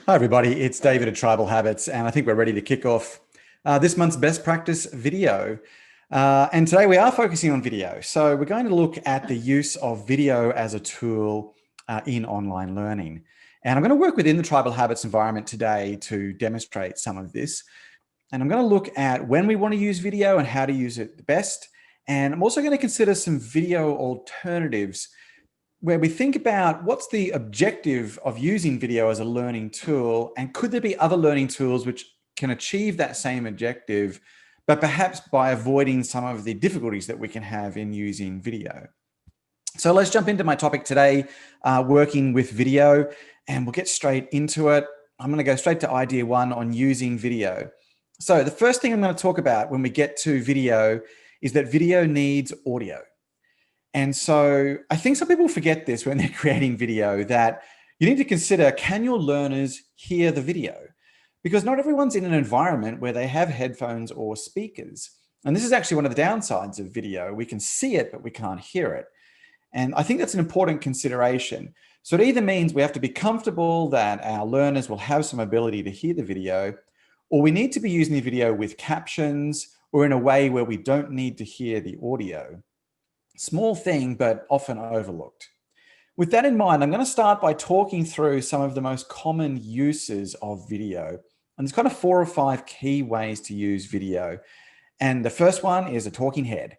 Hi everybody, it's David at Tribal Habits, and I think we're ready to kick off this month's best practice video. And today we are focusing on video. So we're going to look at the use of video as a tool in online learning. And I'm going to work within the Tribal Habits environment today to demonstrate some of this. And I'm going to look at when we want to use video and how to use it the best. And I'm also going to consider some video alternatives where we think about what's the objective of using video as a learning tool, and could there be other learning tools which can achieve that same objective, but perhaps by avoiding some of the difficulties that we can have in using video. So let's jump into my topic today, working with video, and we'll get straight into it. I'm going to go straight to idea one on using video. So the first thing I'm going to talk about when we get to video is that video needs audio. And so I think some people forget this when they're creating video, that you need to consider, can your learners hear the video? Because not everyone's in an environment where they have headphones or speakers. And this is actually one of the downsides of video. We can see it, but we can't hear it. And I think that's an important consideration. So it either means we have to be comfortable that our learners will have some ability to hear the video, or we need to be using the video with captions or in a way where we don't need to hear the audio. Small thing, but often overlooked. With that in mind, I'm going to start by talking through some of the most common uses of video. And there's kind of 4 or 5 key ways to use video. And the first one is a talking head.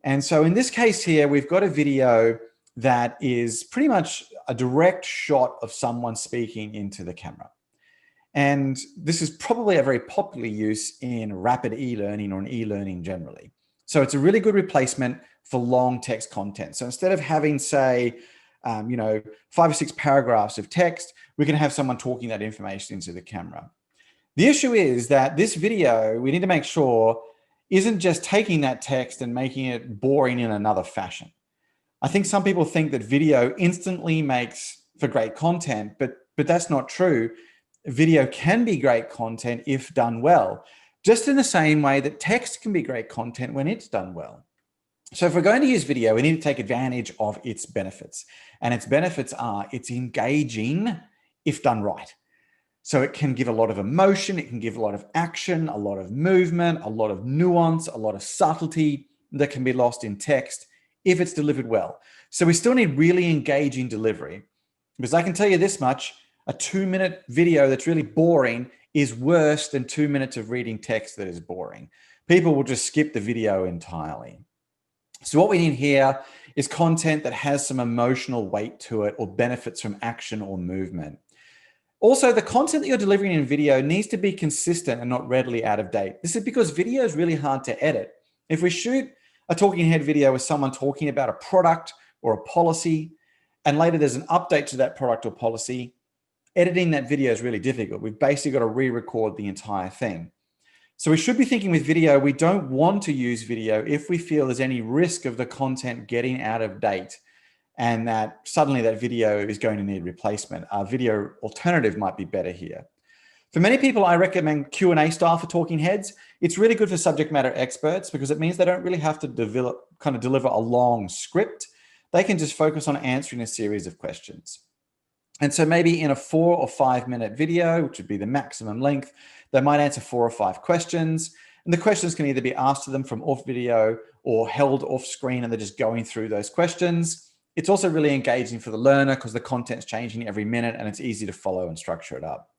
And so in this case here, we've got a video that is pretty much a direct shot of someone speaking into the camera. And this is probably a very popular use in rapid e-learning or in e-learning generally. So it's a really good replacement for long text content. So instead of having, say, 5 or 6 paragraphs of text, we can have someone talking that information into the camera. The issue is that this video, we need to make sure, isn't just taking that text and making it boring in another fashion. I think some people think that video instantly makes for great content, but that's not true. Video can be great content if done well, just in the same way that text can be great content when it's done well. So if we're going to use video, we need to take advantage of its benefits. And its benefits are it's engaging if done right. So it can give a lot of emotion, it can give a lot of action, a lot of movement, a lot of nuance, a lot of subtlety that can be lost in text if it's delivered well. So we still need really engaging delivery, because I can tell you this much, a 2-minute video that's really boring is worse than 2 minutes of reading text that is boring. People will just skip the video entirely. So what we need here is content that has some emotional weight to it or benefits from action or movement. Also, the content that you're delivering in video needs to be consistent and not readily out of date. This is because video is really hard to edit. If we shoot a talking head video with someone talking about a product or a policy, and later there's an update to that product or policy, editing that video is really difficult. We've basically got to re-record the entire thing. So we should be thinking with video, we don't want to use video if we feel there's any risk of the content getting out of date and that suddenly that video is going to need replacement. A video alternative might be better here. For many people, I recommend Q&A style for talking heads. It's really good for subject matter experts because it means they don't really have to deliver a long script. They can just focus on answering a series of questions. And so maybe in a 4 or 5 minute video, which would be the maximum length, they might answer 4 or 5 questions. And the questions can either be asked to them from off video or held off screen, and they're just going through those questions. It's also really engaging for the learner because the content's changing every minute and it's easy to follow and structure it up.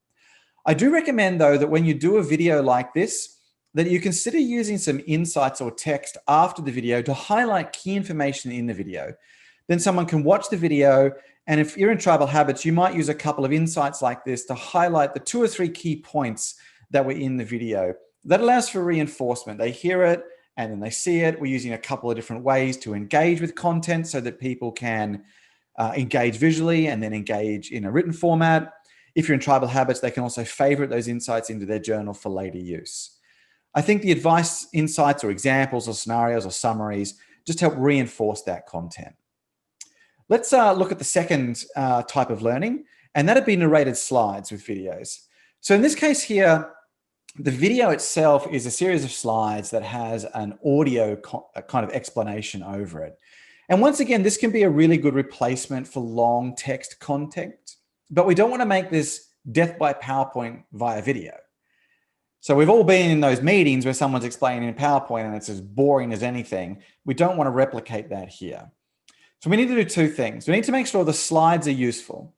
I do recommend though that when you do a video like this, that you consider using some insights or text after the video to highlight key information in the video. Then someone can watch the video, and if you're in Tribal Habits, you might use a couple of insights like this to highlight the 2 or 3 key points that were in the video. That allows for reinforcement. They hear it and then they see it. We're using a couple of different ways to engage with content so that people can engage visually and then engage in a written format. If you're in Tribal Habits, they can also favorite those insights into their journal for later use. I think the advice, insights, or examples or scenarios or summaries just help reinforce that content. Let's look at the second type of learning, and that'd be narrated slides with videos. So in this case here, the video itself is a series of slides that has an audio kind of explanation over it. And once again, this can be a really good replacement for long text content, but we don't want to make this death by PowerPoint via video. So we've all been in those meetings where someone's explaining in PowerPoint and it's as boring as anything. We don't want to replicate that here. So we need to do two things. We need to make sure the slides are useful.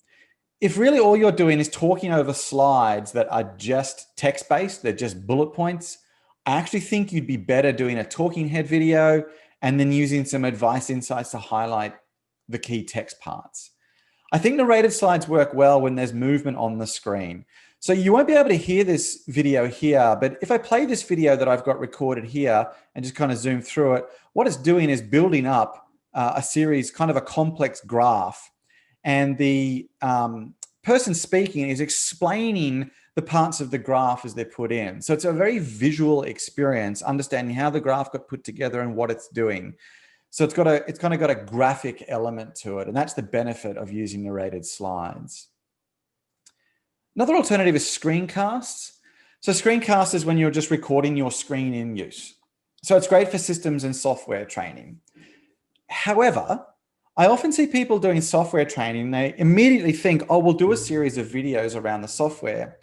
If really all you're doing is talking over slides that are just text-based, they're just bullet points, I actually think you'd be better doing a talking head video and then using some advice insights to highlight the key text parts. I think narrated slides work well when there's movement on the screen. So you won't be able to hear this video here, but if I play this video that I've got recorded here and just kind of zoom through it, what it's doing is building up a series, kind of a complex graph. And the person speaking is explaining the parts of the graph as they're put in. So it's a very visual experience, understanding how the graph got put together and what it's doing. So it's kind of got a graphic element to it. And that's the benefit of using narrated slides. Another alternative is screencasts. So screencasts is when you're just recording your screen in use. So it's great for systems and software training. However, I often see people doing software training. They immediately think, oh, we'll do a series of videos around the software.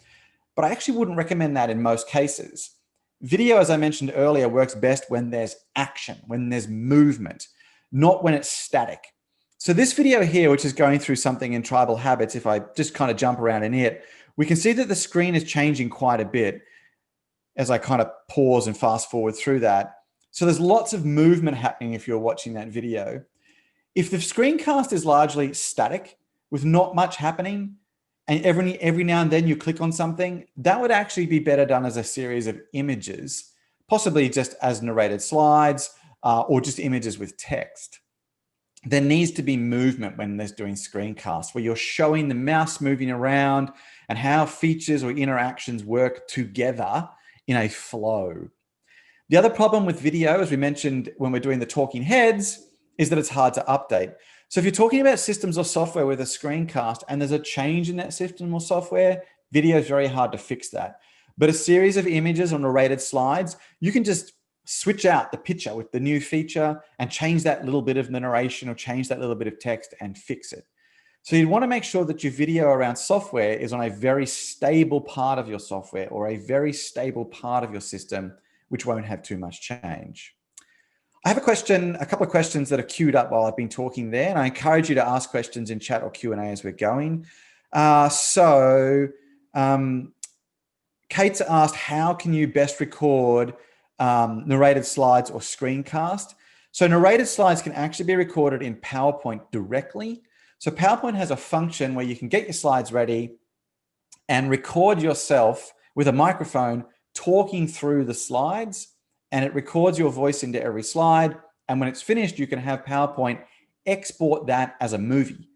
But I actually wouldn't recommend that in most cases. Video, as I mentioned earlier, works best when there's action, when there's movement, not when it's static. So this video here, which is going through something in Tribal Habits, if I just kind of jump around in it, we can see that the screen is changing quite a bit as I kind of pause and fast forward through that. So there's lots of movement happening if you're watching that video. If the screencast is largely static with not much happening, and every now and then you click on something, that would actually be better done as a series of images, possibly just as narrated slides or just images with text. There needs to be movement when there's doing screencasts, where you're showing the mouse moving around and how features or interactions work together in a flow. The other problem with video, as we mentioned when we're doing the talking heads, is that it's hard to update. So if you're talking about systems or software with a screencast and there's a change in that system or software, video is very hard to fix that. But a series of images or narrated slides, you can just switch out the picture with the new feature and change that little bit of the narration or change that little bit of text and fix it. So you'd want to make sure that your video around software is on a very stable part of your software or a very stable part of your system, which won't have too much change. I have a couple of questions that are queued up while I've been talking there, and I encourage you to ask questions in chat or Q&A as we're going. Kate's asked, how can you best record narrated slides or screencast? So narrated slides can actually be recorded in PowerPoint directly. So PowerPoint has a function where you can get your slides ready and record yourself with a microphone talking through the slides, and it records your voice into every slide. And when it's finished, you can have PowerPoint export that as a movie.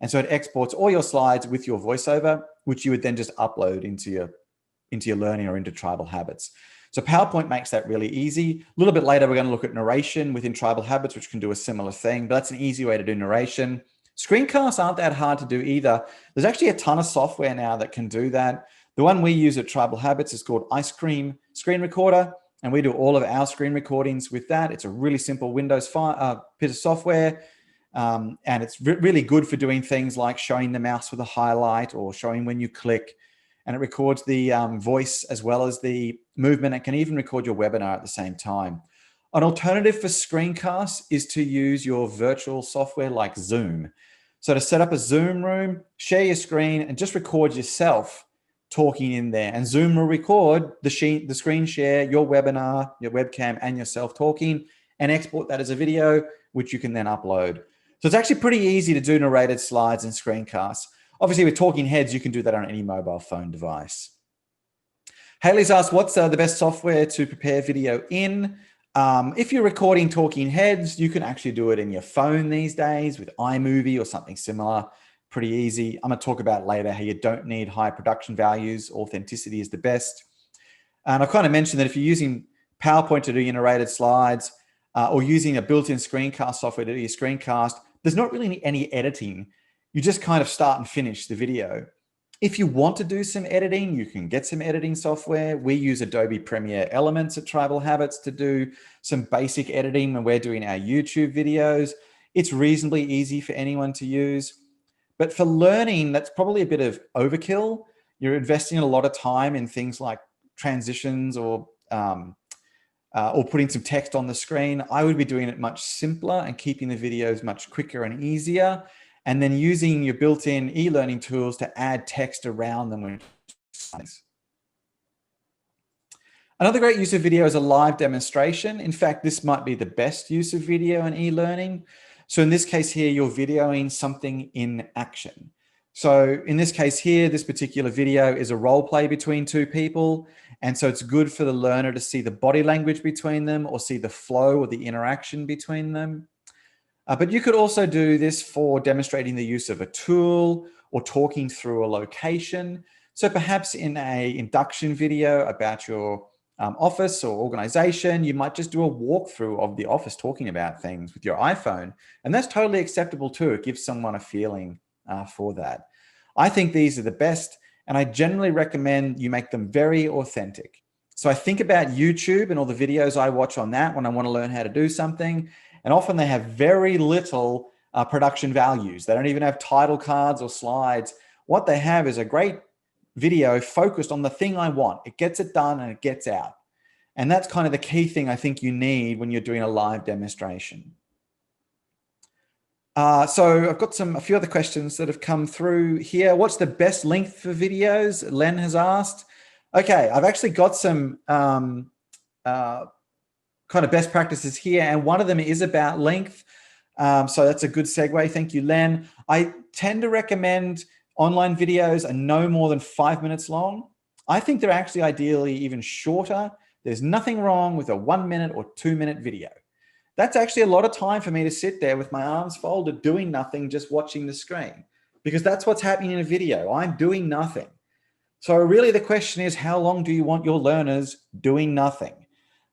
And so it exports all your slides with your voiceover, which you would then just upload into your learning or into Tribal Habits. So PowerPoint makes that really easy. A little bit later, we're going to look at narration within Tribal Habits, which can do a similar thing, but that's an easy way to do narration. Screencasts aren't that hard to do either. There's actually a ton of software now that can do that. The one we use at Tribal Habits is called Ice Cream Screen Recorder, and we do all of our screen recordings with that. It's a really simple Windows bit of software, and it's really good for doing things like showing the mouse with a highlight or showing when you click, and it records the voice as well as the movement. It can even record your webinar at the same time. An alternative for screencasts is to use your virtual software like Zoom. So to set up a Zoom room, share your screen and just record yourself talking in there, and Zoom will record the screen share, your webinar, your webcam, and yourself talking, and export that as a video, which you can then upload. So it's actually pretty easy to do narrated slides and screencasts. Obviously with talking heads, you can do that on any mobile phone device. Haley's asked, what's the best software to prepare video in? If you're recording talking heads, you can actually do it in your phone these days with iMovie or something similar. Pretty easy. I'm going to talk about later how you don't need high production values. Authenticity is the best. And I kind of mentioned that if you're using PowerPoint to do your narrated slides or using a built-in screencast software to do your screencast, there's not really any editing. You just kind of start and finish the video. If you want to do some editing, you can get some editing software. We use Adobe Premiere Elements at Tribal Habits to do some basic editing when we're doing our YouTube videos. It's reasonably easy for anyone to use. But for learning, that's probably a bit of overkill. you're investing a lot of time in things like transitions or putting some text on the screen, I would be doing it much simpler and keeping the videos much quicker and easier. And then using your built-in e-learning tools to add text around them. Another great use of video is a live demonstration. In fact, this might be the best use of video in e-learning. So in this case here, you're videoing something in action. So in this case here, this particular video is a role play between two people. And so it's good for the learner to see the body language between them or see the flow or the interaction between them. But you could also do this for demonstrating the use of a tool or talking through a location. So perhaps in an induction video about your office or organization, you might just do a walkthrough of the office talking about things with your iPhone. And that's totally acceptable too. It gives someone a feeling for that. I think these are the best, and I generally recommend you make them very authentic. So I think about YouTube and all the videos I watch on that when I want to learn how to do something. And often they have very little production values. They don't even have title cards or slides. What they have is a great video focused on the thing I want. It gets it done and it gets out. And that's kind of the key thing I think you need when you're doing a live demonstration. So I've got a few other questions that have come through here. What's the best length for videos? Len has asked. Okay, I've actually got some kind of best practices here, and one of them is about length. So that's a good segue. Thank you, Len. I tend to recommend online videos are no more than 5 minutes long. I think they're actually ideally even shorter. There's nothing wrong with a 1 minute or 2 minute video. That's actually a lot of time for me to sit there with my arms folded, doing nothing, just watching the screen, because that's what's happening in a video. I'm doing nothing. So really the question is, how long do you want your learners doing nothing?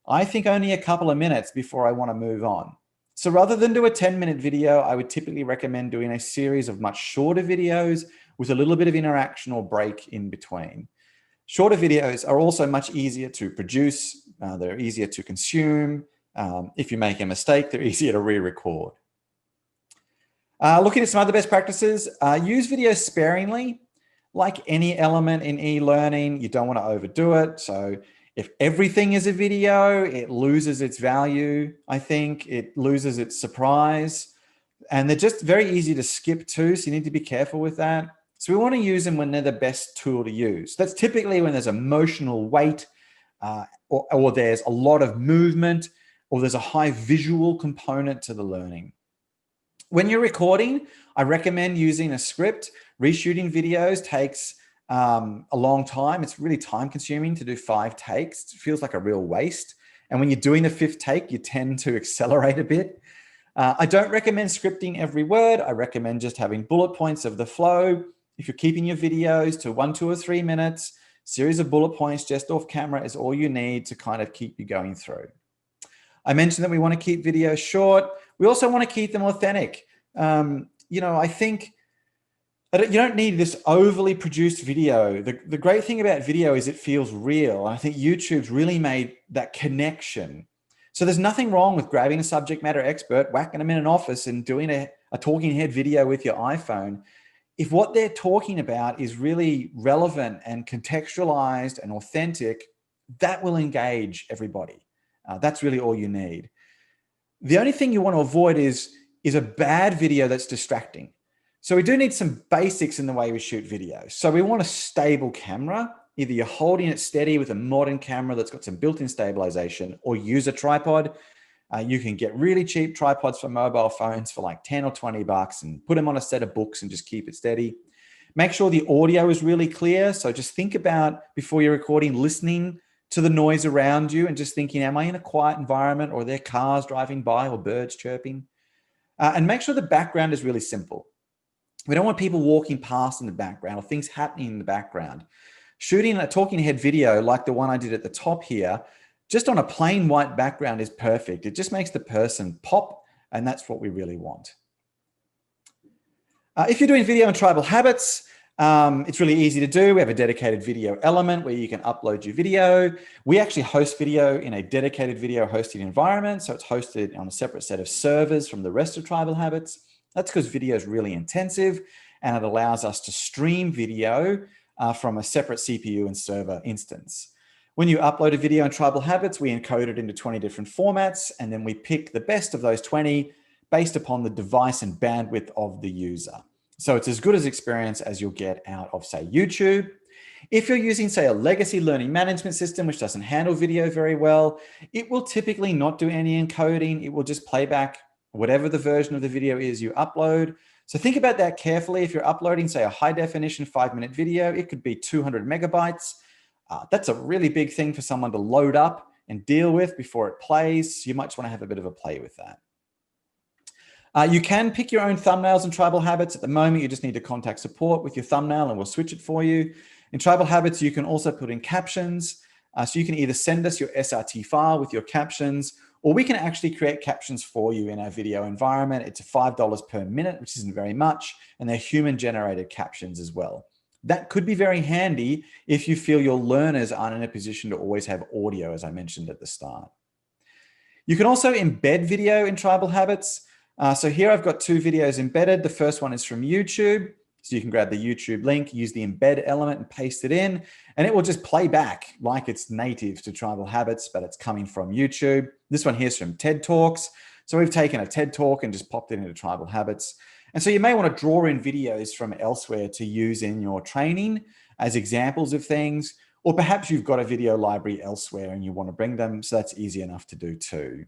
I think only a couple of minutes before I want to move on. So rather than do a 10-minute video, I would typically recommend doing a series of much shorter videos with a little bit of interaction or break in between. Shorter videos are also much easier to produce. They're easier to consume. If you make a mistake, they're easier to re-record. Looking at some other best practices, use video sparingly. Like any element in e-learning, you don't want to overdo it. So if everything is a video, it loses its value, I think. It loses its surprise. And they're just very easy to skip too, so you need to be careful with that. So we want to use them when they're the best tool to use. That's typically when there's emotional weight, or there's a lot of movement, or there's a high visual component to the learning. When you're recording, I recommend using a script. Reshooting videos takes a long time. It's really time consuming to do 5 takes. It feels like a real waste. And when you're doing the 5th take, you tend to accelerate a bit. I don't recommend scripting every word. I recommend just having bullet points of the flow. If you're keeping your videos to 1, 2, or 3 minutes, series of bullet points just off camera is all you need to kind of keep you going through. I mentioned that we want to keep videos short. We also want to keep them authentic. I think you don't need this overly produced video. The great thing about video is it feels real. I think YouTube's really made that connection. So there's nothing wrong with grabbing a subject matter expert, whacking them in an office and doing a talking head video with your iPhone. If what they're talking about is really relevant and contextualized and authentic, that will engage everybody. That's really all you need. The only thing you want to avoid is a bad video that's distracting. So we do need some basics in the way we shoot videos. So we want a stable camera. Either you're holding it steady with a modern camera that's got some built-in stabilization, or use a tripod. You can get really cheap tripods for mobile phones for like 10 or 20 bucks and put them on a set of books and just keep it steady. Make sure the audio is really clear. So just think about, before you're recording, listening to the noise around you and just thinking, am I in a quiet environment, or are there cars driving by or birds chirping? And make sure the background is really simple. We don't want people walking past in the background or things happening in the background. Shooting a talking head video like the one I did at the top here, just on a plain white background, is perfect. It just makes the person pop, and that's what we really want. If you're doing video and tribal habits, it's really easy to do. We have a dedicated video element where you can upload your video. We actually host video in a dedicated video hosting environment. So it's hosted on a separate set of servers from the rest of tribal habits. That's because video is really intensive, and it allows us to stream video from a separate CPU and server instance. When you upload a video in Tribal Habits, we encode it into 20 different formats, and then we pick the best of those 20 based upon the device and bandwidth of the user. So it's as good as experience as you'll get out of, say, YouTube. If you're using, say, a legacy learning management system, which doesn't handle video very well, it will typically not do any encoding. It will just play back whatever the version of the video is you upload. So think about that carefully. If you're uploading, say, a high definition 5-minute video, it could be 200 megabytes. That's a really big thing for someone to load up and deal with before it plays. So you might just want to have a bit of a play with that. You can pick your own thumbnails in Tribal Habits. At the moment, you just need to contact support with your thumbnail and we'll switch it for you. In Tribal Habits, you can also put in captions. So you can either send us your SRT file with your captions, or we can actually create captions for you in our video environment. It's $5 per minute, which isn't very much, and they're human-generated captions as well. That could be very handy if you feel your learners aren't in a position to always have audio, as I mentioned at the start. You can also embed video in Tribal Habits. So here I've got 2 videos embedded. The first one is from YouTube. So you can grab the YouTube link, use the embed element and paste it in, and it will just play back like it's native to Tribal Habits, but it's coming from YouTube. This one here is from TED Talks. So we've taken a TED Talk and just popped it into Tribal Habits. And so you may want to draw in videos from elsewhere to use in your training as examples of things, or perhaps you've got a video library elsewhere and you want to bring them. So that's easy enough to do too.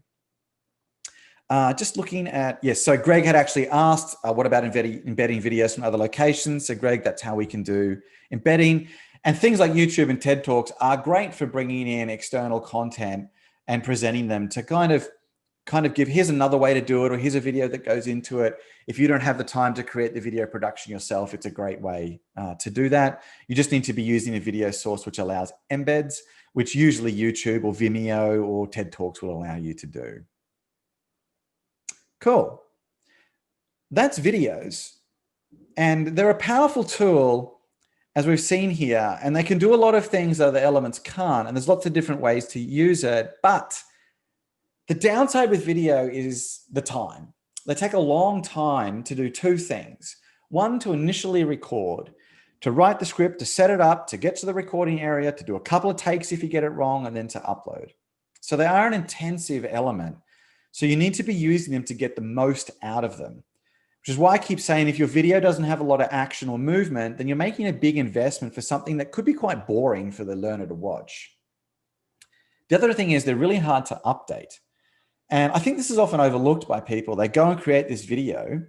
Just looking at, yes, so Greg had actually asked, what about embedding videos from other locations? So Greg, that's how we can do embedding. And things like YouTube and TED Talks are great for bringing in external content and presenting them to kind of give, here's another way to do it, or here's a video that goes into it. If you don't have the time to create the video production yourself, it's a great way to do that. You just need to be using a video source which allows embeds, which usually YouTube or Vimeo or TED Talks will allow you to do. Cool. That's videos. And they're a powerful tool, as we've seen here, and they can do a lot of things that other elements can't. And there's lots of different ways to use it. But the downside with video is the time. They take a long time to do 2 things. One, to initially record, to write the script, to set it up, to get to the recording area, to do a couple of takes if you get it wrong, and then to upload. So they are an intensive element. So you need to be using them to get the most out of them, which is why I keep saying if your video doesn't have a lot of action or movement, then you're making a big investment for something that could be quite boring for the learner to watch. The other thing is they're really hard to update. And I think this is often overlooked by people. They go and create this video,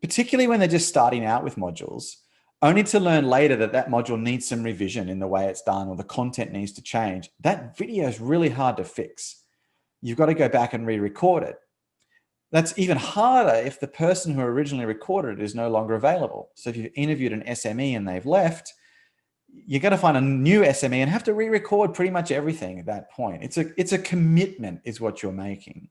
particularly when they're just starting out with modules, only to learn later that that module needs some revision in the way it's done or the content needs to change. That video is really hard to fix. You've got to go back and re-record it. That's even harder if the person who originally recorded it is no longer available. So if you've interviewed an SME and they've left, you're going to find a new SME and have to re-record pretty much everything at that point. It's a commitment is what you're making.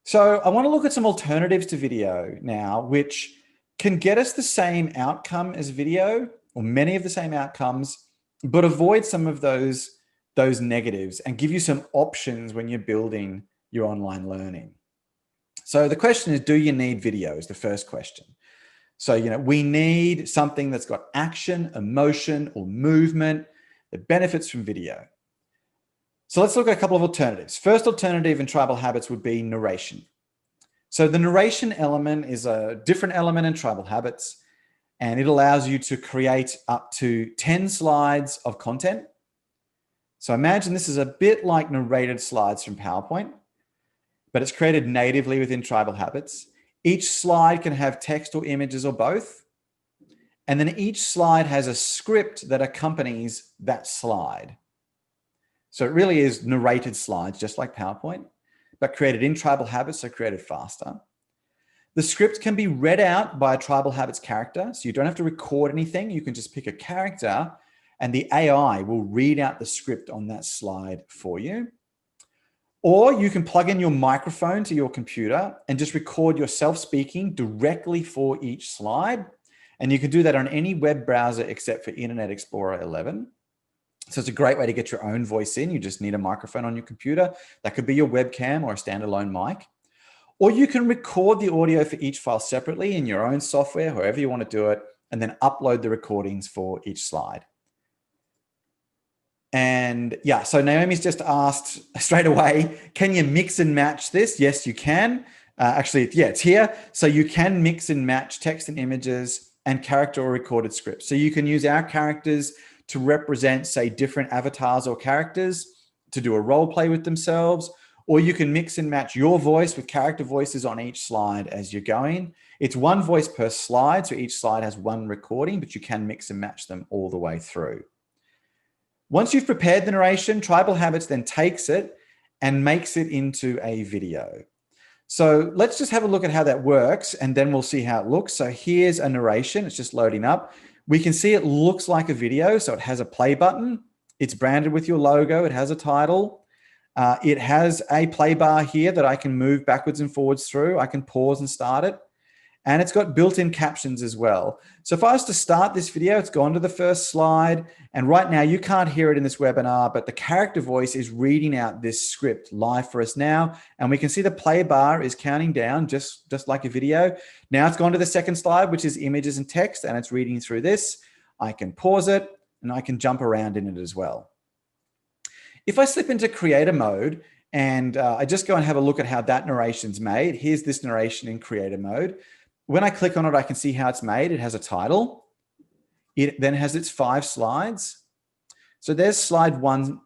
So I want to look at some alternatives to video now, which can get us the same outcome as video, or many of the same outcomes, but avoid some of those negatives and give you some options when you're building your online learning. So the question is, do you need video is the first question. So, we need something that's got action, emotion, or movement that benefits from video. So let's look at a couple of alternatives. First alternative in Tribal Habits would be narration. So the narration element is a different element in Tribal Habits, and it allows you to create up to 10 slides of content. So imagine this is a bit like narrated slides from PowerPoint, but it's created natively within Tribal Habits. Each slide can have text or images or both. And then each slide has a script that accompanies that slide. So it really is narrated slides, just like PowerPoint, but created in Tribal Habits, so created faster. The script can be read out by a Tribal Habits character. So you don't have to record anything. You can just pick a character and the AI will read out the script on that slide for you. Or you can plug in your microphone to your computer and just record yourself speaking directly for each slide. And you can do that on any web browser except for Internet Explorer 11. So it's a great way to get your own voice in. You just need a microphone on your computer. That could be your webcam or a standalone mic. Or you can record the audio for each file separately in your own software, however you want to do it, and then upload the recordings for each slide. And yeah, so Naomi's just asked straight away, can you mix and match this? Yes, you can. Actually, yeah, it's here. So you can mix and match text and images and character or recorded scripts. So you can use our characters to represent, say, different avatars or characters to do a role play with themselves, or you can mix and match your voice with character voices on each slide as you're going. It's one voice per slide, so each slide has one recording, but you can mix and match them all the way through. Once you've prepared the narration, Tribal Habits then takes it and makes it into a video. So let's just have a look at how that works, and then we'll see how it looks. So here's a narration. It's just loading up. We can see it looks like a video. So it has a play button. It's branded with your logo. It has a title. It has a play bar here that I can move backwards and forwards through. I can pause and start it. And it's got built-in captions as well. So if I was to start this video, it's gone to the first slide. And right now you can't hear it in this webinar, but the character voice is reading out this script live for us now. And we can see the play bar is counting down just like a video. Now it's gone to the second slide, which is images and text, and it's reading through this. I can pause it and I can jump around in it as well. If I slip into creator mode and I just go and have a look at how that narration's made, here's this narration in creator mode. When I click on it, I can see how it's made. It has a title. It then has its 5 slides. So there's slide 1,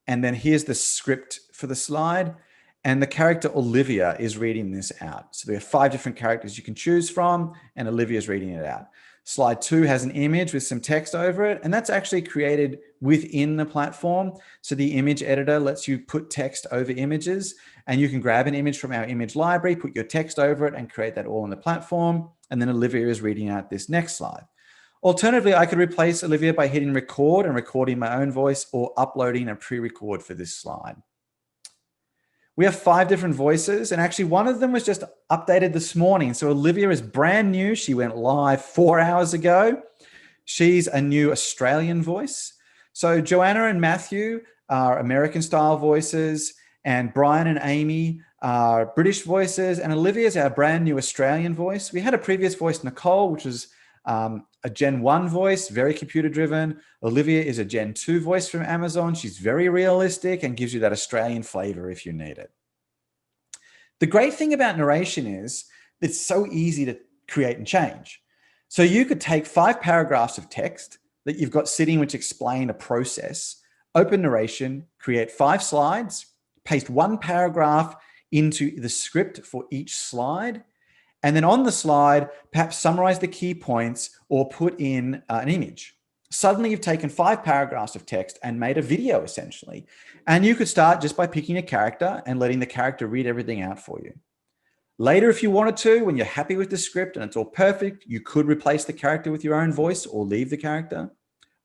and then here's the script for the slide. And the character Olivia is reading this out. So there are 5 different characters you can choose from, and Olivia's reading it out. Slide 2 has an image with some text over it, and that's actually created within the platform. So the image editor lets you put text over images, and you can grab an image from our image library, put your text over it, and create that all on the platform. And then Olivia is reading out this next slide. Alternatively, I could replace Olivia by hitting record and recording my own voice, or uploading a pre-record for this slide. We have 5 different voices, and actually one of them was just updated this morning. So Olivia is brand new. She went live 4 hours ago. She's a new Australian voice. So Joanna and Matthew are American style voices, and Brian and Amy are British voices, and Olivia is our brand new Australian voice. We had a previous voice, Nicole, which was a Gen 1 voice, very computer driven. Olivia is a Gen 2 voice from Amazon. She's very realistic and gives you that Australian flavor if you need it. The great thing about narration is it's so easy to create and change. So you could take 5 paragraphs of text that you've got sitting which explain a process, open narration, create 5 slides, paste 1 paragraph into the script for each slide, and then on the slide, perhaps summarize the key points or put in an image. Suddenly you've taken 5 paragraphs of text and made a video essentially. And you could start just by picking a character and letting the character read everything out for you. Later, if you wanted to, when you're happy with the script and it's all perfect, you could replace the character with your own voice or leave the character.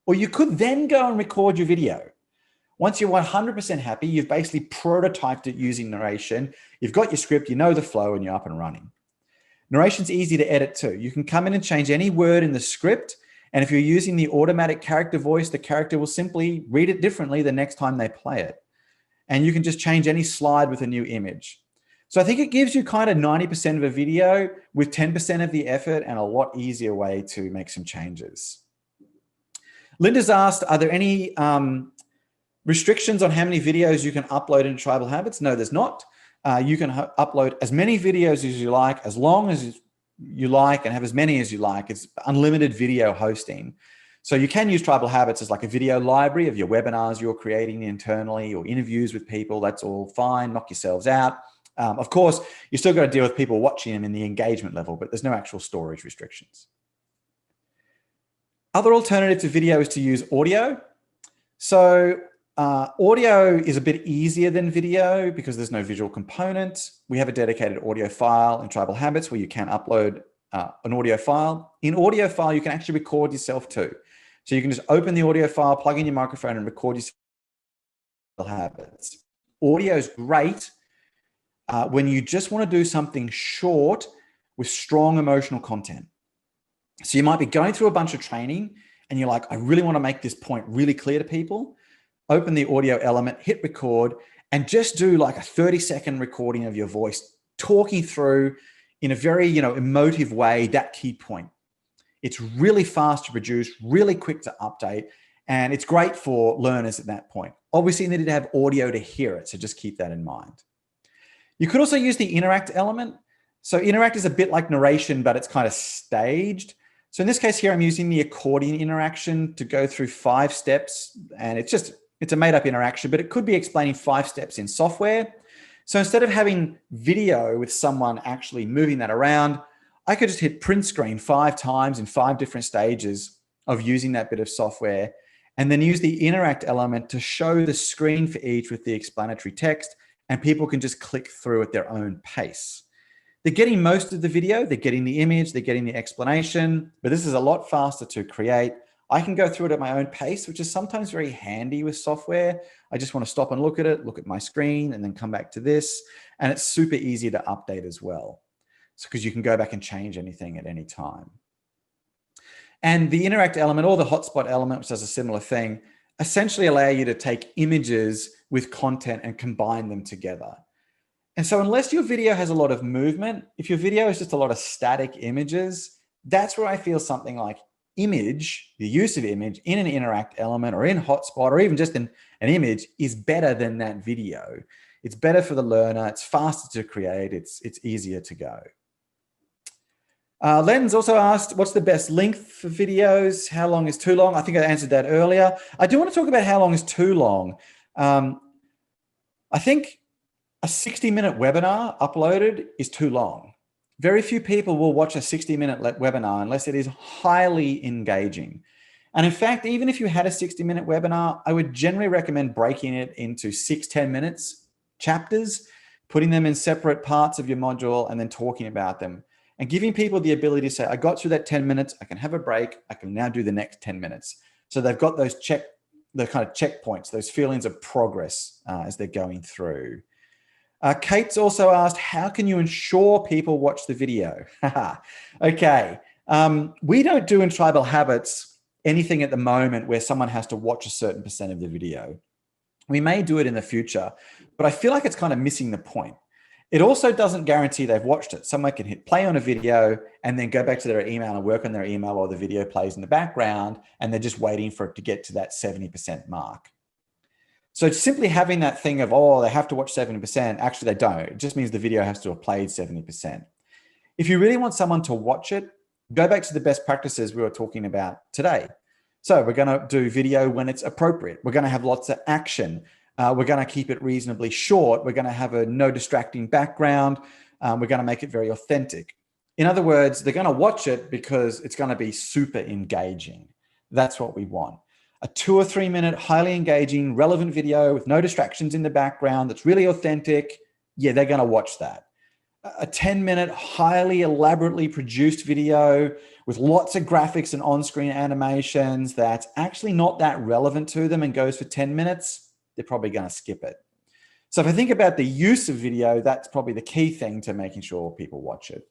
Or you could then go and record your video. Once you're 100% happy, you've basically prototyped it using narration. You've got your script, you know the flow, and you're up and running. Narration's easy to edit too. You can come in and change any word in the script. And if you're using the automatic character voice, the character will simply read it differently the next time they play it. And you can just change any slide with a new image. So I think it gives you kind of 90% of a video with 10% of the effort and a lot easier way to make some changes. Linda's asked, are there any restrictions on how many videos you can upload into Tribal Habits? No, there's not. You can upload as many videos as you like, as long as you like, and have as many as you like. It's unlimited video hosting. So you can use Tribal Habits as like a video library of your webinars you're creating internally or interviews with people. That's all fine. Knock yourselves out. Of course, you still got to deal with people watching them in the engagement level, but there's no actual storage restrictions. Other alternative to video is to use audio. So audio is a bit easier than video because there's no visual component. We have a dedicated audio file in Tribal Habits where you can upload an audio file. In audio file, you can actually record yourself too. So you can just open the audio file, plug in your microphone and record yourself. Habits. Audio is great when you just want to do something short with strong emotional content. So you might be going through a bunch of training and you're like, I really want to make this point really clear to people. Open the audio element, hit record, and just do like a 30-second recording of your voice, talking through in a very, emotive way that key point. It's really fast to produce, really quick to update, and it's great for learners at that point. Obviously, you need to have audio to hear it, so just keep that in mind. You could also use the interact element. So interact is a bit like narration, but it's kind of staged. So in this case here, I'm using the accordion interaction to go through 5 steps, and it's a made up interaction, but it could be explaining 5 steps in software. So instead of having video with someone actually moving that around, I could just hit print screen 5 times in 5 different stages of using that bit of software, and then use the interact element to show the screen for each with the explanatory text, and people can just click through at their own pace. They're getting most of the video, they're getting the image, they're getting the explanation, but this is a lot faster to create. I can go through it at my own pace, which is sometimes very handy with software. I just want to stop and look at it, look at my screen, and then come back to this. And it's super easy to update as well. So because you can go back and change anything at any time. And the interact element or the hotspot element, which does a similar thing, essentially allow you to take images with content and combine them together. And so unless your video has a lot of movement, if your video is just a lot of static images, that's where I feel something like image, the use of image in an interact element or in hotspot or even just in an image is better than that video. It's better for the learner. It's faster to create. It's easier to go. Len's also asked, what's the best length for videos? How long is too long? I think I answered that earlier. I do want to talk about how long is too long. I think a 60-minute webinar uploaded is too long. Very few people will watch a 60-minute webinar unless it is highly engaging. And in fact, even if you had a 60-minute webinar, I would generally recommend breaking it into 6-10 minutes chapters, putting them in separate parts of your module and then talking about them and giving people the ability to say, I got through that 10 minutes, I can have a break, I can now do the next 10 minutes. So they've got those the kind of checkpoints, those feelings of progress as they're going through. Kate's also asked, how can you ensure people watch the video? Okay, we don't do in Tribal Habits anything at the moment where someone has to watch a certain % of the video. We may do it in the future, but I feel like it's kind of missing the point. It also doesn't guarantee they've watched it. Someone can hit play on a video and then go back to their email and work on their email while the video plays in the background, and they're just waiting for it to get to that 70% mark. So simply having that thing of, oh, they have to watch 70%, actually they don't. It just means the video has to have played 70%. If you really want someone to watch it, go back to the best practices we were talking about today. So we're going to do video when it's appropriate. We're going to have lots of action. We're going to keep it reasonably short. We're going to have a no distracting background. We're going to make it very authentic. In other words, they're going to watch it because it's going to be super engaging. That's what we want. A 2 or 3 minute, highly engaging, relevant video with no distractions in the background that's really authentic. Yeah, they're going to watch that. A 10-minute, highly elaborately produced video with lots of graphics and on-screen animations that's actually not that relevant to them and goes for 10 minutes, they're probably going to skip it. So if I think about the use of video, that's probably the key thing to making sure people watch it.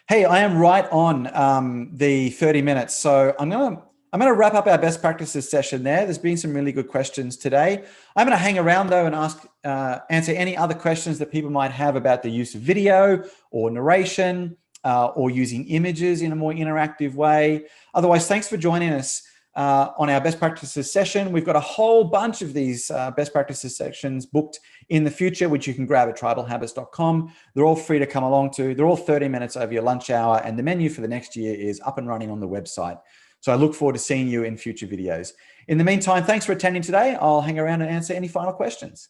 Hey, I am right on the 30 minutes. So I'm going to wrap up our best practices session there. There's been some really good questions today. I'm going to hang around though and answer any other questions that people might have about the use of video or narration or using images in a more interactive way. Otherwise, thanks for joining us on our best practices session. We've got a whole bunch of these best practices sections booked in the future, which you can grab at tribalhabits.com. They're all free to come along to. They're all 30 minutes over your lunch hour, and the menu for the next year is up and running on the website. So I look forward to seeing you in future videos. In the meantime, thanks for attending today. I'll hang around and answer any final questions.